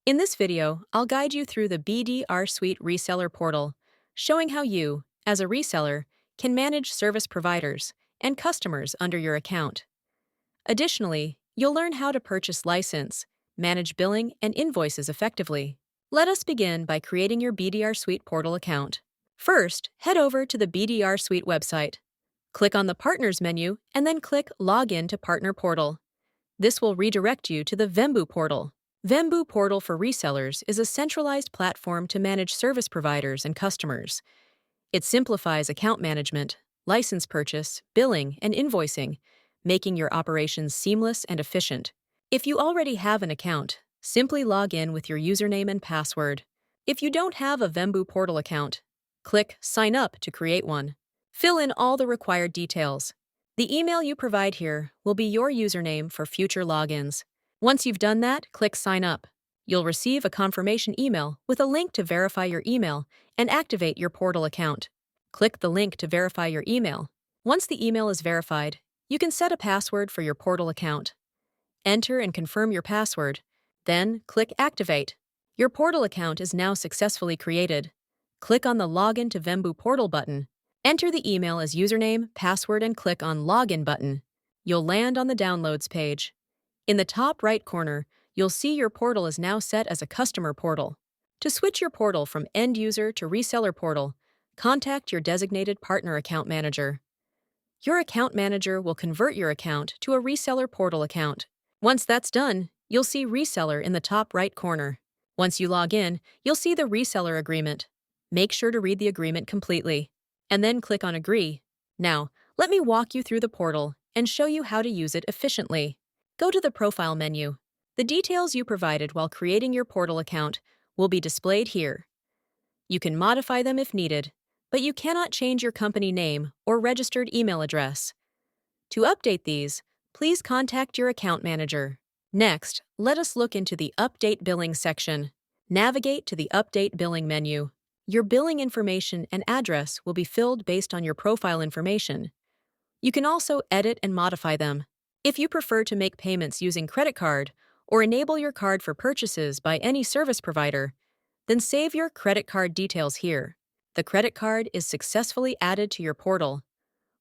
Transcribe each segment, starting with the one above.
In this video, I'll guide you through the BDRSuite reseller portal, showing how you, as a reseller, can manage service providers and customers under your account. Additionally, you'll learn how to purchase license, manage billing, and invoices effectively. Let us begin by creating your BDRSuite portal account. First, head over to the BDRSuite website. Click on the Partners menu and then click Login to Partner Portal. This will redirect you to the Vembu Portal. Vembu Portal for Resellers is a centralized platform to manage service providers and customers. It simplifies account management, license purchase, billing, and invoicing, making your operations seamless and efficient. If you already have an account, simply log in with your username and password. If you don't have a Vembu Portal account, click Sign Up to create one. Fill in all the required details. The email you provide here will be your username for future logins. Once you've done that, click Sign Up. You'll receive a confirmation email with a link to verify your email and activate your portal account. Click the link to verify your email. Once the email is verified, you can set a password for your portal account. Enter and confirm your password, then click Activate. Your portal account is now successfully created. Click on the Login to Vembu Portal button. Enter the email as username, password, and click on Login button. You'll land on the Downloads page. In the top right corner, you'll see your portal is now set as a customer portal. To switch your portal from end user to reseller portal, contact your designated partner account manager. Your account manager will convert your account to a reseller portal account. Once that's done, you'll see Reseller in the top right corner. Once you log in, you'll see the reseller agreement. Make sure to read the agreement completely, and then click on Agree. Now, let me walk you through the portal and show you how to use it efficiently. Go to the Profile menu. The details you provided while creating your portal account will be displayed here. You can modify them if needed, but you cannot change your company name or registered email address. To update these, please contact your account manager. Next, let us look into the Update Billing section. Navigate to the Update Billing menu. Your billing information and address will be filled based on your profile information. You can also edit and modify them. If you prefer to make payments using credit card or enable your card for purchases by any service provider, then save your credit card details here. The credit card is successfully added to your portal.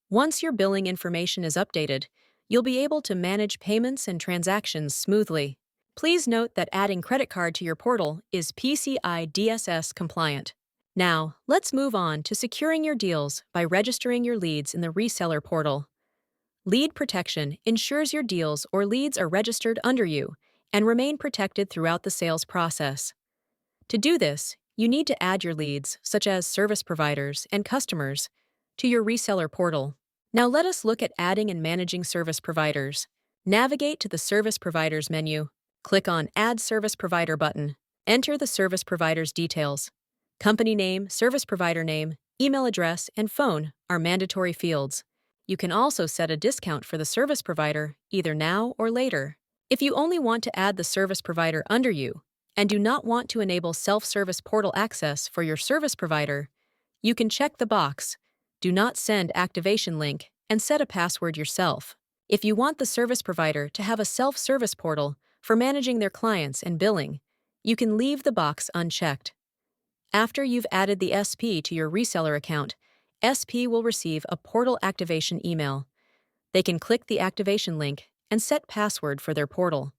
Once your billing information is updated, you'll be able to manage payments and transactions smoothly. Please note that adding credit card to your portal is PCI DSS compliant. Now, let's move on to securing your deals by registering your leads in the reseller portal. Lead protection ensures your deals or leads are registered under you and remain protected throughout the sales process. To do this, you need to add your leads, such as service providers and customers, to your reseller portal. Now let us look at adding and managing service providers. Navigate to the Service Providers menu. Click on Add Service Provider button. Enter the service provider's details. Company name, service provider name, email address, and phone are mandatory fields. You can also set a discount for the service provider, either now or later. If you only want to add the service provider under you and do not want to enable self-service portal access for your service provider, you can check the box, Do Not Send Activation Link, and set a password yourself. If you want the service provider to have a self-service portal for managing their clients and billing, you can leave the box unchecked. After you've added the SP to your reseller account, SP will receive a portal activation email. They can click the activation link and set password for their portal.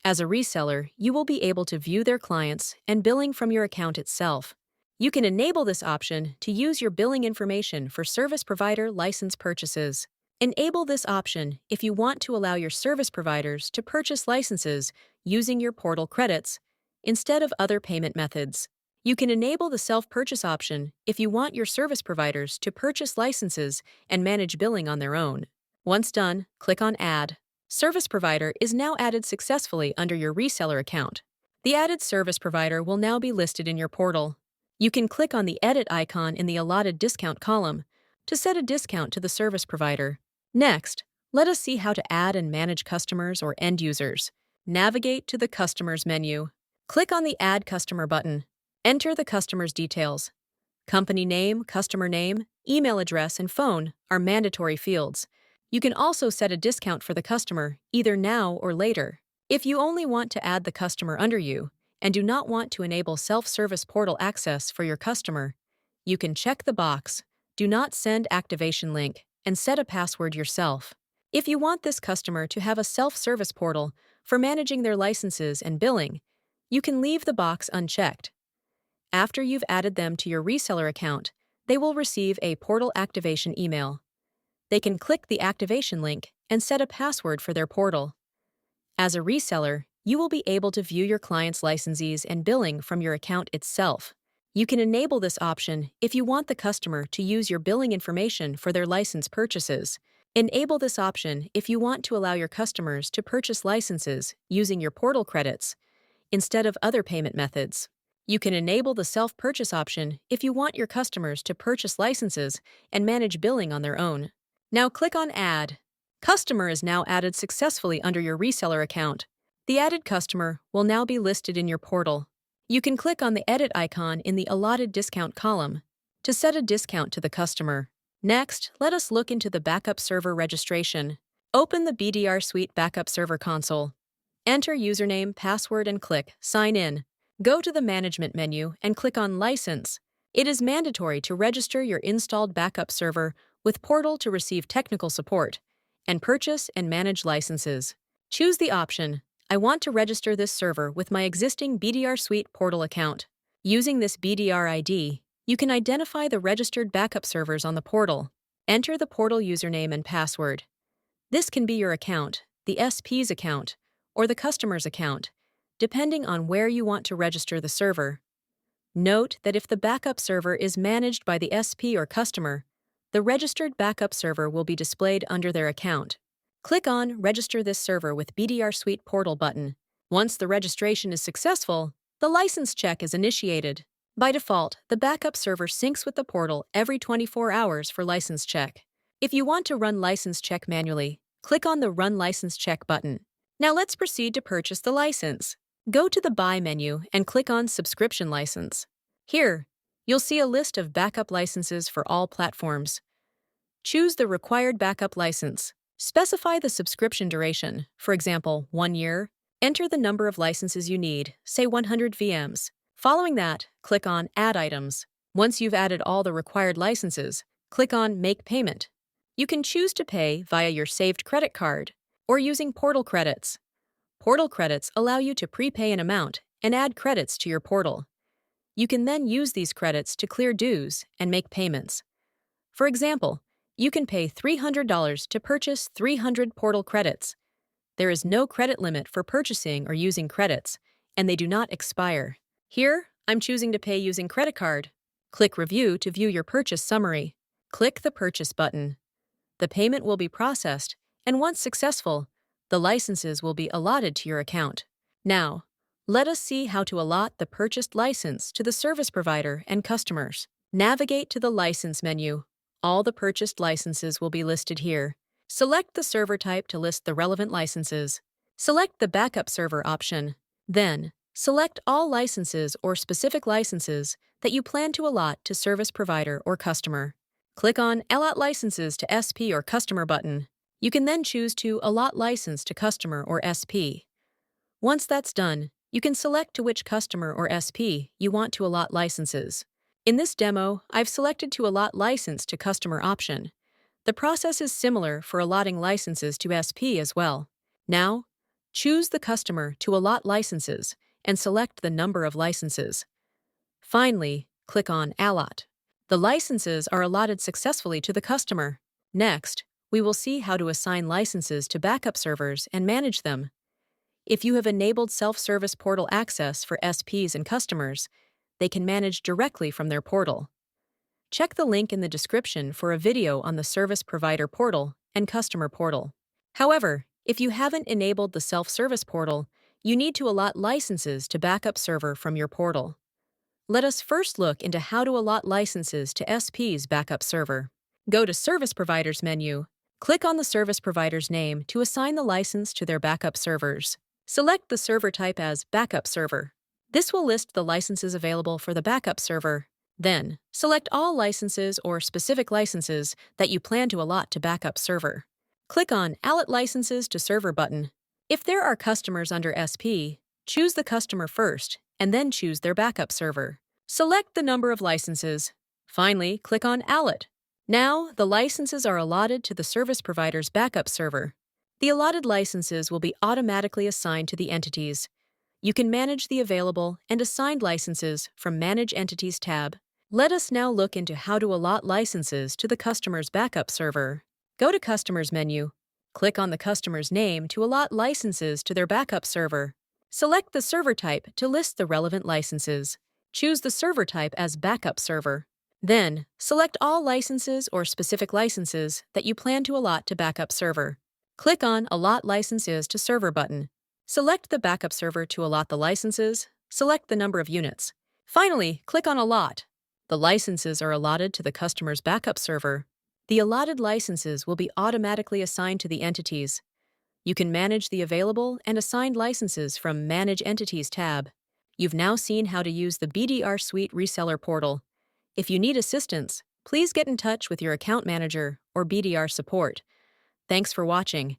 As a reseller, you will be able to view their clients and billing from your account itself. You can enable this option to use your billing information for service provider license purchases. Enable this option if you want to allow your service providers to purchase licenses using your portal credits instead of other payment methods. You can enable the self-purchase option if you want your service providers to purchase licenses and manage billing on their own. Once done, click on Add. Service provider is now added successfully under your reseller account. The added service provider will now be listed in your portal. You can click on the Edit icon in the allotted discount column to set a discount to the service provider. Next, let us see how to add and manage customers or end users. Navigate to the Customers menu. Click on the Add Customer button. Enter the customer's details. Company name, customer name, email address, and phone are mandatory fields. You can also set a discount for the customer, either now or later. If you only want to add the customer under you and do not want to enable self-service portal access for your customer, you can check the box, "Do not send activation link," and set a password yourself. If you want this customer to have a self-service portal for managing their licenses and billing, you can leave the box unchecked. After you've added them to your reseller account, they will receive a portal activation email. They can click the activation link and set a password for their portal. As a reseller, you will be able to view your client's licensees and billing from your account itself. You can enable this option if you want the customer to use your billing information for their license purchases. Enable this option if you want to allow your customers to purchase licenses using your portal credits instead of other payment methods. You can enable the self-purchase option if you want your customers to purchase licenses and manage billing on their own. Now click on Add. Customer is now added successfully under your reseller account. The added customer will now be listed in your portal. You can click on the edit icon in the allotted discount column to set a discount to the customer. Next, let us look into the backup server registration. Open the BDRSuite backup server console. Enter username, password, and click Sign In. Go to the Management menu and click on License. It is mandatory to register your installed backup server with Portal to receive technical support and purchase and manage licenses. Choose the option, "I want to register this server with my existing BDRSuite Portal account." Using this BDR ID, you can identify the registered backup servers on the portal. Enter the portal username and password. This can be your account, the SP's account, or the customer's account, depending on where you want to register the server. Note that if the backup server is managed by the SP or customer, the registered backup server will be displayed under their account. Click on Register this server with BDRSuite Portal button. Once the registration is successful, the license check is initiated. By default, the backup server syncs with the portal every 24 hours for license check. If you want to run license check manually, click on the Run License Check button. Now let's proceed to purchase the license. Go to the Buy menu and click on Subscription License. Here, you'll see a list of backup licenses for all platforms. Choose the required backup license. Specify the subscription duration, for example, 1 year. Enter the number of licenses you need, say 100 VMs. Following that, click on Add Items. Once you've added all the required licenses, click on Make Payment. You can choose to pay via your saved credit card or using portal credits. Portal credits allow you to prepay an amount and add credits to your portal. You can then use these credits to clear dues and make payments. For example, you can pay $300 to purchase 300 portal credits. There is no credit limit for purchasing or using credits, and they do not expire. Here, I'm choosing to pay using credit card. Click Review to view your purchase summary. Click the Purchase button. The payment will be processed, and once successful, the licenses will be allotted to your account. Now, let us see how to allot the purchased license to the service provider and customers. Navigate to the License menu. All the purchased licenses will be listed here. Select the server type to list the relevant licenses. Select the Backup Server option. Then, select all licenses or specific licenses that you plan to allot to service provider or customer. Click on Allot Licenses to SP or Customer button. You can then choose to allot license to customer or SP. Once that's done, you can select to which customer or SP you want to allot licenses. In this demo, I've selected to allot license to customer option. The process is similar for allotting licenses to SP as well. Now, choose the customer to allot licenses and select the number of licenses. Finally, click on Allot. The licenses are allotted successfully to the customer. Next, we will see how to assign licenses to backup servers and manage them. If you have enabled self-service portal access for SPs and customers, they can manage directly from their portal. Check the link in the description for a video on the service provider portal and customer portal. However, if you haven't enabled the self-service portal, you need to allot licenses to backup server from your portal. Let us first look into how to allot licenses to SP's backup server. Go to Service Providers menu. Click on the service provider's name to assign the license to their backup servers. Select the server type as Backup Server. This will list the licenses available for the backup server. Then, select all licenses or specific licenses that you plan to allot to backup server. Click on Allot Licenses to Server button. If there are customers under SP, choose the customer first and then choose their backup server. Select the number of licenses. Finally, click on Allot. Now, the licenses are allotted to the service provider's backup server. The allotted licenses will be automatically assigned to the entities. You can manage the available and assigned licenses from Manage Entities tab. Let us now look into how to allot licenses to the customer's backup server. Go to Customers menu. Click on the customer's name to allot licenses to their backup server. Select the server type to list the relevant licenses. Choose the server type as backup server. Then, select all licenses or specific licenses that you plan to allot to backup server. Click on Allot Licenses to Server button. Select the backup server to allot the licenses. Select the number of units. Finally, click on Allot. The licenses are allotted to the customer's backup server. The allotted licenses will be automatically assigned to the entities. You can manage the available and assigned licenses from Manage Entities tab. You've now seen how to use the BDRSuite Reseller Portal. If you need assistance, please get in touch with your account manager or BDR Support. Thanks for watching.